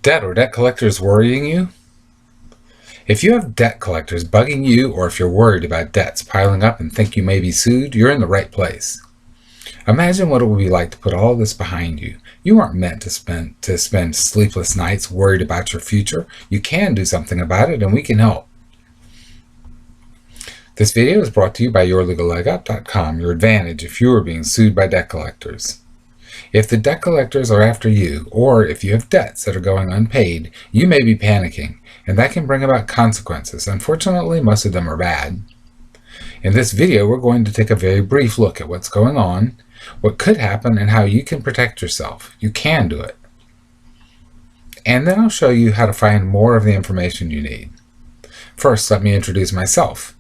Debt or debt collectors worrying you? If you have debt collectors bugging you, or if you're worried about debts piling up and think you may be sued, you're in the right place. Imagine what it would be like to put all this behind you. You aren't meant to spend sleepless nights worried about your future. You can do something about it, and we can help. This video is brought to you by YourLegalLegUp.com, your advantage if you are being sued by debt collectors. If the debt collectors are after you, or if you have debts that are going unpaid, you may be panicking, and that can bring about consequences. Unfortunately, most of them are bad. In this video, we're going to take a very brief look at what's going on, what could happen, and how you can protect yourself. You can do it. And then I'll show you how to find more of the information you need. First, let me introduce myself.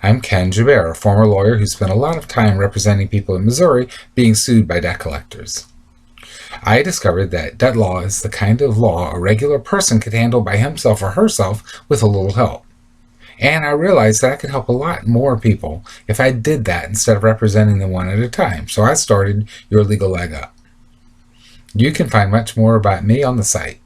I'm Ken Joubert, a former lawyer who spent a lot of time representing people in Missouri being sued by debt collectors. I discovered that debt law is the kind of law a regular person could handle by himself or herself with a little help. And I realized that I could help a lot more people if I did that instead of representing them one at a time. So I started Your Legal Leg Up. You can find much more about me on the site.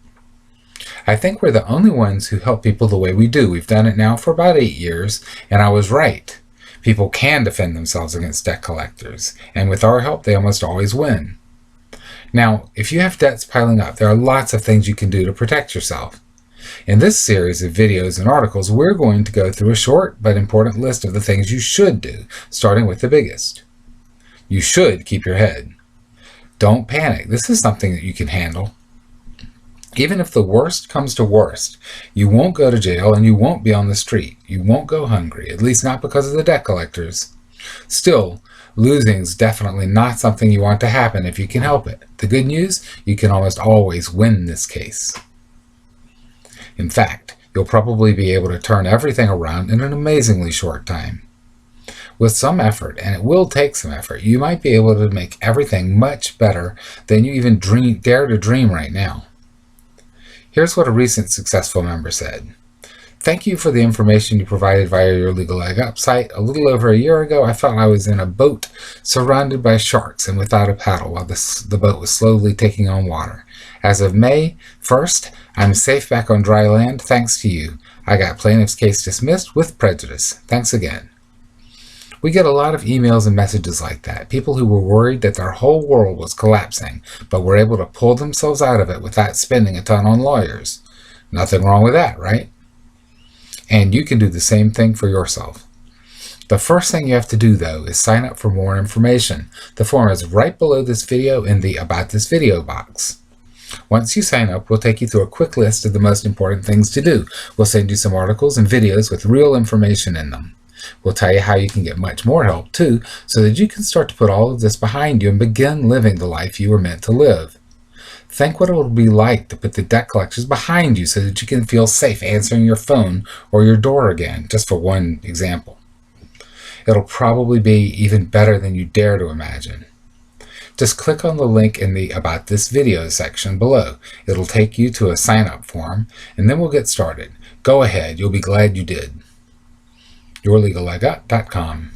I think we're the only ones who help people the way we do. We've done it now for about 8 years, and I was right. People can defend themselves against debt collectors, and with our help, they almost always win. Now, if you have debts piling up, there are lots of things you can do to protect yourself. In this series of videos and articles, we're going to go through a short but important list of the things you should do, starting with the biggest. You should keep your head. Don't panic. This is something that you can handle. Even if the worst comes to worst, you won't go to jail and you won't be on the street. You won't go hungry, at least not because of the debt collectors. Still, losing is definitely not something you want to happen if you can help it. The good news, you can almost always win this case. In fact, you'll probably be able to turn everything around in an amazingly short time. With some effort, and it will take some effort, you might be able to make everything much better than you even dare to dream right now. Here's what a recent successful member said. Thank you for the information you provided via Your Legal Leg Up site. A little over a year ago, I felt I was in a boat surrounded by sharks and without a paddle while the boat was slowly taking on water. As of May 1st, I'm safe back on dry land thanks to you. I got plaintiff's case dismissed with prejudice. Thanks again. We get a lot of emails and messages like that. People who were worried that their whole world was collapsing, but were able to pull themselves out of it without spending a ton on lawyers. Nothing wrong with that, right? And you can do the same thing for yourself. The first thing you have to do, though, is sign up for more information. The form is right below this video in the About This Video box. Once you sign up, we'll take you through a quick list of the most important things to do. We'll send you some articles and videos with real information in them. We'll tell you how you can get much more help, too, so that you can start to put all of this behind you and begin living the life you were meant to live. Think what it will be like to put the debt collectors behind you so that you can feel safe answering your phone or your door again, just for one example. It'll probably be even better than you dare to imagine. Just click on the link in the About This Video section below. It'll take you to a sign-up form, and then we'll get started. Go ahead, you'll be glad you did. YourLegalLegUp.com